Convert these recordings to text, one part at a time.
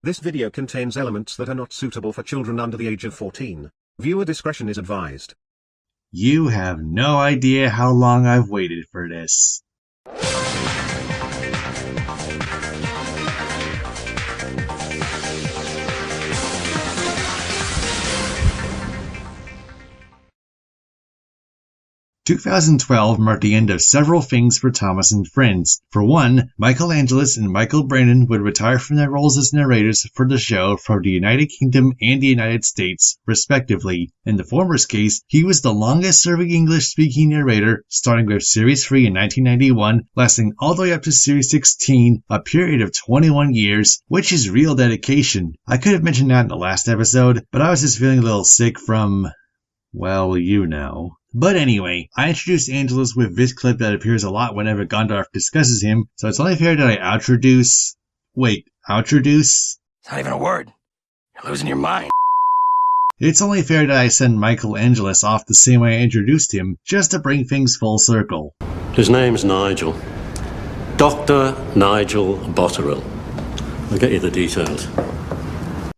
This video contains elements that are not suitable for children under the age of 14. Viewer discretion is advised. You have no idea how long I've waited for this. 2012 marked the end of several things for Thomas and Friends. For one, Michael Angelis and Michael Brenner would retire from their roles as narrators for the show for the United Kingdom and the United States, respectively. In the former's case, he was the longest-serving English-speaking narrator, starting with Series 3 in 1991, lasting all the way up to Series 16, a period of 21 years, which is real dedication. I could have mentioned that in the last episode, but I was just feeling a little sick from, well, you know. But anyway, I introduced Angelis with this clip that appears a lot whenever Gondorf discusses him, so it's only fair that I outroduce... Wait, outroduce? It's not even a word. You're losing your mind. It's only fair that I send Michael Angelis off the same way I introduced him, just to bring things full circle. His name's Nigel. Dr. Nigel Botterill. I'll get you the details.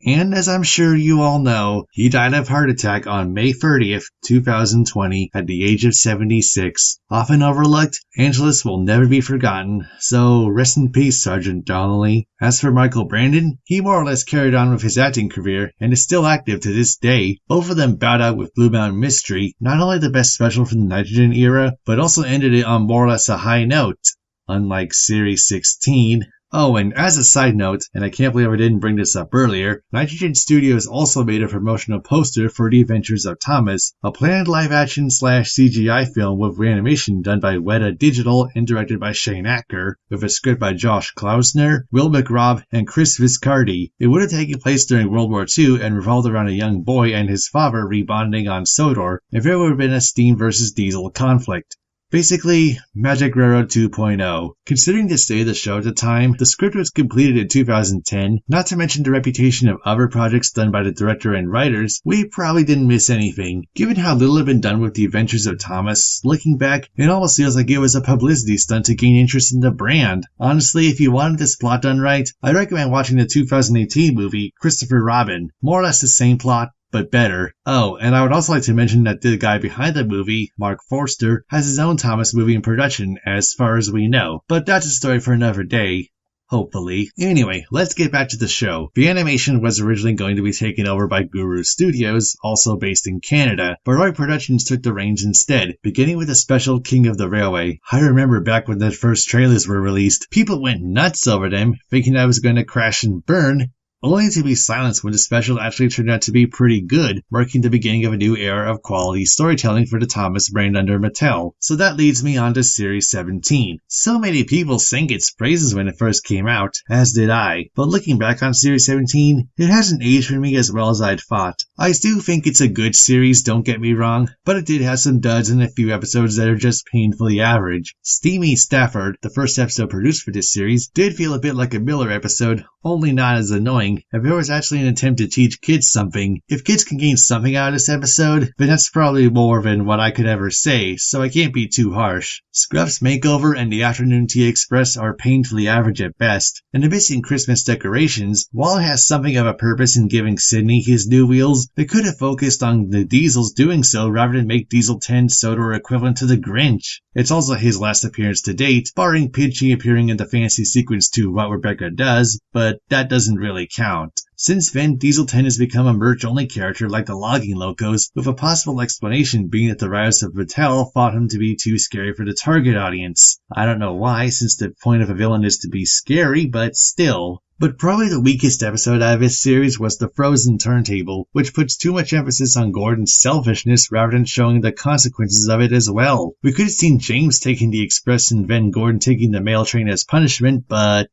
And as I'm sure you all know, he died of heart attack on May 30th, 2020 at the age of 76. Often overlooked, Angelis will never be forgotten, so rest in peace, Sergeant Donnelly. As for Michael Brandon, he more or less carried on with his acting career and is still active to this day. Both of them bowed out with Blue Mountain Mystery, not only the best special from the Nitrogen era, but also ended it on more or less a high note, unlike Series 16. Oh, and as a side note, and I can't believe I didn't bring this up earlier, Nitrogen Studios also made a promotional poster for The Adventures of Thomas, a planned live-action/CGI film with animation done by Weta Digital and directed by Shane Acker, with a script by Josh Klausner, Will McRobb, and Chris Viscardi. It would have taken place during World War II and revolved around a young boy and his father rebonding on Sodor, if there would have been a Steam versus Diesel conflict. Basically, Magic Railroad 2.0. Considering the state of the show at the time, the script was completed in 2010, not to mention the reputation of other projects done by the director and writers, we probably didn't miss anything. Given how little had been done with The Adventures of Thomas, looking back, it almost feels like it was a publicity stunt to gain interest in the brand. Honestly, if you wanted this plot done right, I'd recommend watching the 2018 movie, Christopher Robin. More or less the same plot, but better. Oh, and I would also like to mention that the guy behind the movie, Mark Forster, has his own Thomas movie in production, as far as we know. But that's a story for another day. Hopefully. Anyway, let's get back to the show. The animation was originally going to be taken over by Guru Studios, also based in Canada, but Roy Productions took the reins instead, beginning with a special King of the Railway. I remember back when the first trailers were released, people went nuts over them, thinking I was going to crash and burn, only to be silenced when the special actually turned out to be pretty good, marking the beginning of a new era of quality storytelling for the Thomas brand under Mattel. So that leads me on to Series 17. So many people sang its praises when it first came out, as did I, but looking back on Series 17, it hasn't aged for me as well as I'd thought. I do think it's a good series, don't get me wrong, but it did have some duds and a few episodes that are just painfully average. Steamy Stafford, the first episode produced for this series, did feel a bit like a Miller episode, only not as annoying. If there was actually an attempt to teach kids something, if kids can gain something out of this episode, then that's probably more than what I could ever say, so I can't be too harsh. Scruff's Makeover and the Afternoon Tea Express are painfully average at best, and the missing Christmas decorations, while it has something of a purpose in giving Sidney his new wheels, they could have focused on the Diesels doing so rather than make Diesel 10 Sodor equivalent to the Grinch. It's also his last appearance to date, barring Pidgey appearing in the fancy sequence to What Rebecca Does, but that doesn't really count. Since then, Diesel 10 has become a merch-only character like the Logging Locos, with a possible explanation being that the writers of Mattel thought him to be too scary for the target audience. I don't know why, since the point of a villain is to be scary, but still. But probably the weakest episode out of this series was the Frozen Turntable, which puts too much emphasis on Gordon's selfishness rather than showing the consequences of it as well. We could have seen James taking the express and then Gordon taking the mail train as punishment, but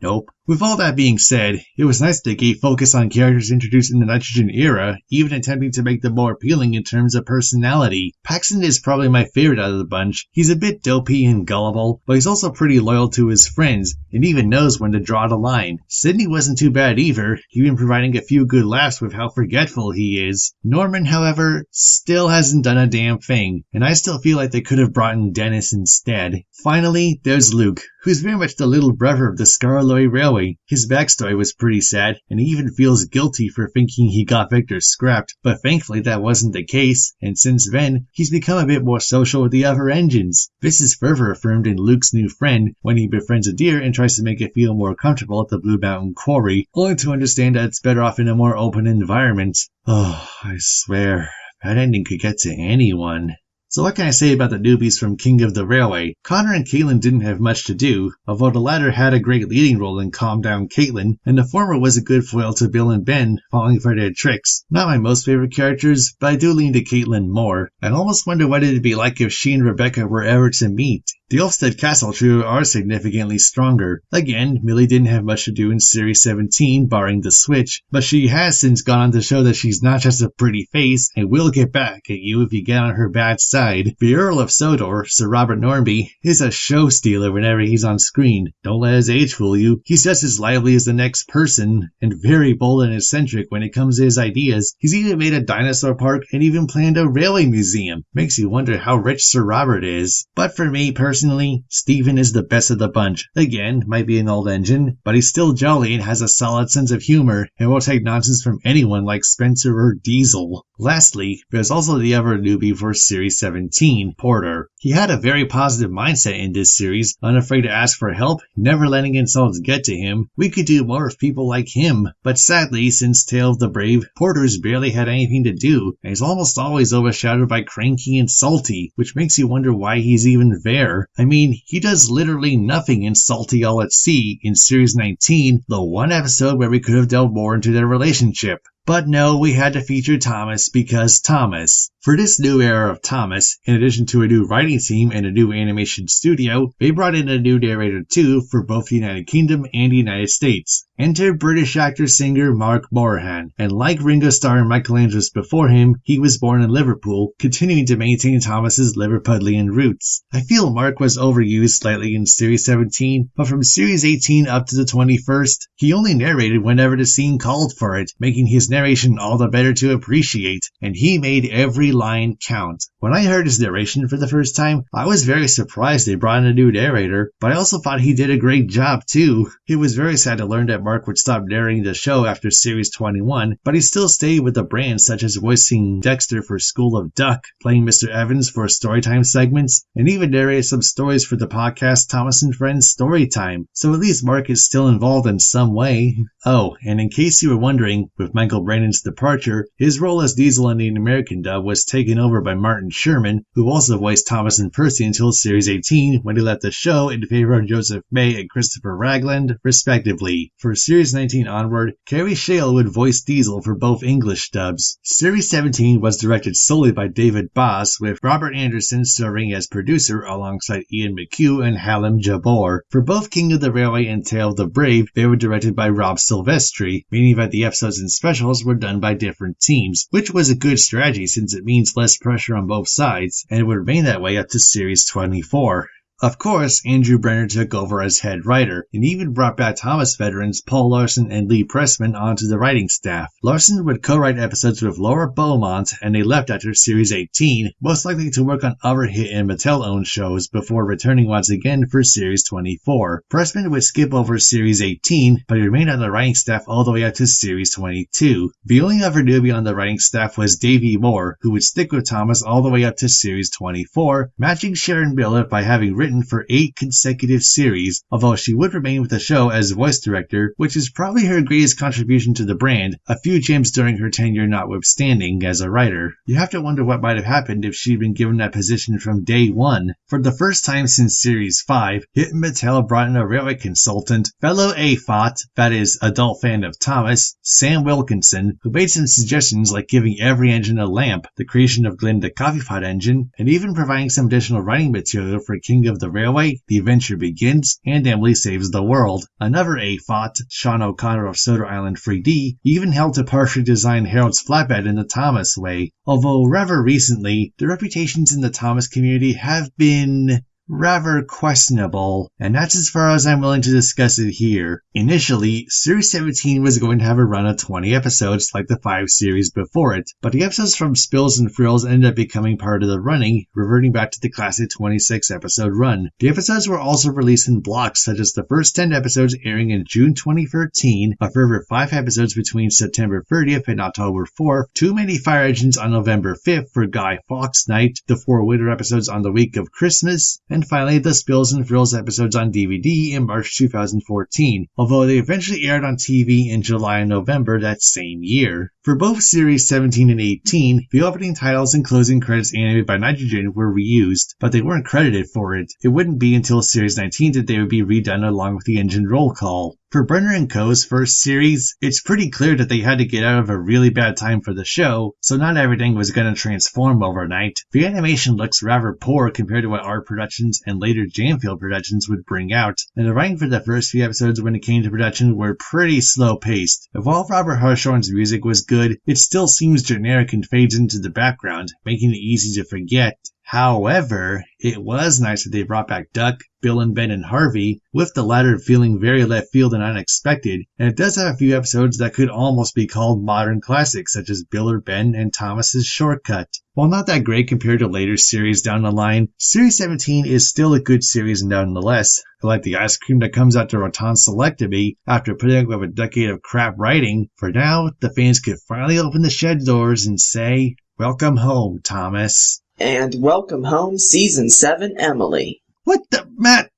nope. With all that being said, it was nice that they gave focus on characters introduced in the Nitrogen era, even attempting to make them more appealing in terms of personality. Paxton is probably my favorite out of the bunch. He's a bit dopey and gullible, but he's also pretty loyal to his friends, and even knows when to draw the line. Sidney wasn't too bad either, even providing a few good laughs with how forgetful he is. Norman, however, still hasn't done a damn thing, and I still feel like they could have brought in Dennis instead. Finally, there's Luke, who's very much the little brother of the Scarloy Railway Railway. His backstory was pretty sad, and he even feels guilty for thinking he got Victor scrapped, but thankfully that wasn't the case, and since then, he's become a bit more social with the other engines. This is further affirmed in Luke's new friend when he befriends a deer and tries to make it feel more comfortable at the Blue Mountain Quarry, only to understand that it's better off in a more open environment. Oh, I swear, that ending could get to anyone. So what can I say about the newbies from King of the Railway? Connor and Caitlin didn't have much to do, although the latter had a great leading role in Calm Down Caitlin, and the former was a good foil to Bill and Ben, falling for their tricks. Not my most favorite characters, but I do lean to Caitlin more. I almost wonder what it'd be like if she and Rebecca were ever to meet. The Ulfstead Castle trio are significantly stronger. Again, Millie didn't have much to do in Series 17, barring the switch, but she has since gone on to show that she's not just a pretty face and will get back at you if you get on her bad side. The Earl of Sodor, Sir Robert Norby, is a show stealer whenever he's on screen. Don't let his age fool you. He's just as lively as the next person, and very bold and eccentric when it comes to his ideas. He's even made a dinosaur park and even planned a railway museum. Makes you wonder how rich Sir Robert is. But for me, personally, Stephen is the best of the bunch. Again, might be an old engine, but he's still jolly and has a solid sense of humor, and will take nonsense from anyone like Spencer or Diesel. Lastly, there's also the other newbie for Series 17, Porter. He had a very positive mindset in this series, unafraid to ask for help, never letting insults get to him. We could do more with people like him, but sadly, since Tale of the Brave, Porter's barely had anything to do, and he's almost always overshadowed by Cranky and Salty, which makes you wonder why he's even there. I mean, he does literally nothing in Salty All at Sea in Series 19, the one episode where we could have delved more into their relationship. But no, we had to feature Thomas because Thomas. For this new era of Thomas, in addition to a new writing team and a new animation studio, they brought in a new narrator too for both the United Kingdom and the United States. Enter British actor-singer Mark Morahan, and like Ringo Starr and Michelangelos before him, he was born in Liverpool, continuing to maintain Thomas's Liverpudlian roots. I feel Mark was overused slightly in Series 17, but from Series 18 up to the 21st, he only narrated whenever the scene called for it, making his narration all the better to appreciate, and he made every line count. When I heard his narration for the first time, I was very surprised they brought in a new narrator, but I also thought he did a great job too. It was very sad to learn that Mark would stop narrating the show after Series 21, but he still stayed with the brand, such as voicing Dexter for School of Duck, playing Mr. Evans for Storytime segments, and even narrated some stories for the podcast Thomas and Friends Storytime, so at least Mark is still involved in some way. Oh, and in case you were wondering, with Michael Brandon's departure, his role as Diesel in the American dub was taken over by Martin Sherman, who also voiced Thomas and Percy until Series 18 when he left the show in favor of Joseph May and Christopher Ragland, respectively. For Series 19 onward, Carrie Shale would voice Diesel for both English dubs. Series 17 was directed solely by David Boss, with Robert Anderson serving as producer alongside Ian McHugh and Hallam Jabor. For both King of the Railway and Tale of the Brave, they were directed by Rob Silvestri, meaning that the episodes and specials were done by different teams, which was a good strategy since it means less pressure on both sides, and it would remain that way up to Series 24. Of course, Andrew Brenner took over as head writer, and even brought back Thomas veterans Paul Larson and Lee Pressman onto the writing staff. Larson would co-write episodes with Laura Beaumont, and they left after Series 18, most likely to work on other hit and Mattel-owned shows before returning once again for Series 24. Pressman would skip over Series 18, but he remained on the writing staff all the way up to Series 22. The only other newbie on the writing staff was Davey Moore, who would stick with Thomas all the way up to Series 24, matching Sharon Miller by having written for 8 consecutive series, although she would remain with the show as voice director, which is probably her greatest contribution to the brand, a few gems during her tenure notwithstanding as a writer. You have to wonder what might have happened if she'd been given that position from day one. For the first time since Series 5, Hit and Mattel brought in a railway consultant, fellow AFOT, that is, adult fan of Thomas, Sam Wilkinson, who made some suggestions like giving every engine a lamp, the creation of Glenn the Coffee Pot engine, and even providing some additional writing material for King of the Railway, The Adventure Begins, and Emily Saves the World. Another AFOT, Sean O'Connor of Soda Island 3D, even helped to partially design Harold's flatbed in the Thomas way, although rather recently, the reputations in the Thomas community have been rather questionable, and that's as far as I'm willing to discuss it here. Initially, Series 17 was going to have a run of 20 episodes like the 5 series before it, but the episodes from Spills and Frills ended up becoming part of the running, reverting back to the classic 26 episode run. The episodes were also released in blocks, such as the first 10 episodes airing in June 2013, a further 5 episodes between September 30th and October 4th, 2 mini fire engines on November 5th for Guy Fawkes Night, the 4 winter episodes on the week of Christmas, and finally the Spills and Frills episodes on DVD in March 2014, although they eventually aired on TV in July and November that same year. For both Series 17 and 18, the opening titles and closing credits animated by Nitrogen were reused, but they weren't credited for it. It wouldn't be until Series 19 that they would be redone along with the engine roll call. For Brenner & Co.'s first series, it's pretty clear that they had to get out of a really bad time for the show, so not everything was going to transform overnight. The animation looks rather poor compared to what Art Productions and later Jamfield Productions would bring out, and the writing for the first few episodes when it came to production were pretty slow-paced. If while Robert Hartshorn's music was good, it still seems generic and fades into the background, making it easy to forget. However, it was nice that they brought back Duck, Bill and Ben and Harvey, with the latter feeling very left field and unexpected, and it does have a few episodes that could almost be called modern classics, such as Bill or Ben and Thomas's Shortcut. While not that great compared to later series down the line, Series 17 is still a good series nonetheless. Like the ice cream that comes out to Raton Selectable after putting up with a decade of crap writing, for now, the fans could finally open the shed doors and say, "Welcome home, Thomas." And welcome home, Season 7, Emily. What the, Matt?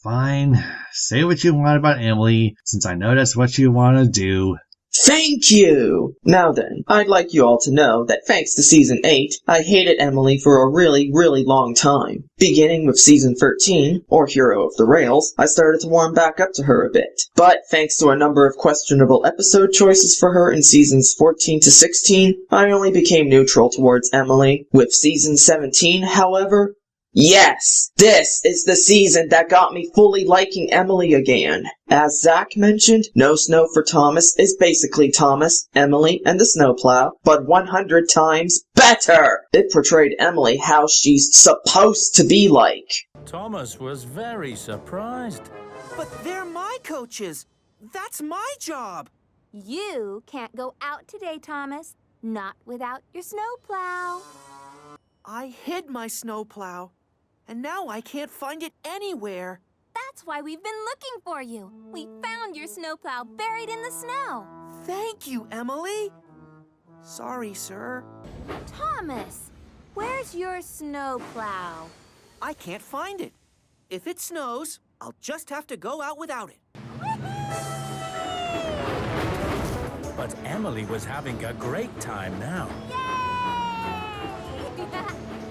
Fine. Say what you want about Emily, since I know that's what you want to do. Thank you! Now then, I'd like you all to know that thanks to Season 8, I hated Emily for a really, really long time. Beginning with Season 13, or Hero of the Rails, I started to warm back up to her a bit. But thanks to a number of questionable episode choices for her in Seasons 14 to 16, I only became neutral towards Emily. With Season 17, however, yes, this is the season that got me fully liking Emily again. As Zack mentioned, No Snow for Thomas is basically Thomas, Emily, and the snowplow, but 100 times better! It portrayed Emily how she's supposed to be like. Thomas was very surprised. But they're my coaches. That's my job. You can't go out today, Thomas. Not without your snowplow. I hid my snowplow, and now I can't find it anywhere. That's why we've been looking for you. We found your snowplow buried in the snow. Thank you, Emily. Sorry, sir. Thomas, where's your snowplow? I can't find it. If it snows, I'll just have to go out without it. But Emily was having a great time now. Yay!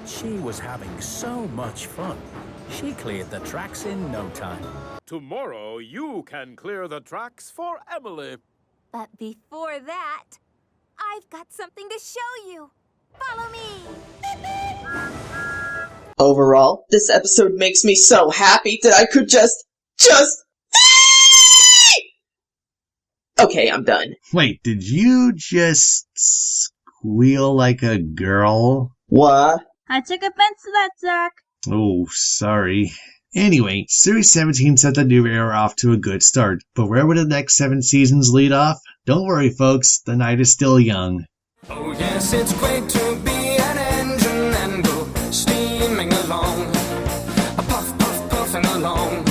She was having so much fun. She cleared the tracks in no time. Tomorrow you can clear the tracks for Emily. But before that, I've got something to show you. Follow me. Overall, this episode makes me so happy that I could just... Okay, I'm done. Wait, did you just squeal like a girl? What? I took offense to that, Zack. Oh, sorry. Anyway, Series 17 set the new era off to a good start, but where would the next 7 seasons lead off? Don't worry, folks, the night is still young. Oh yes, it's great to be an engine and go steaming along, puff, puff, puffing along.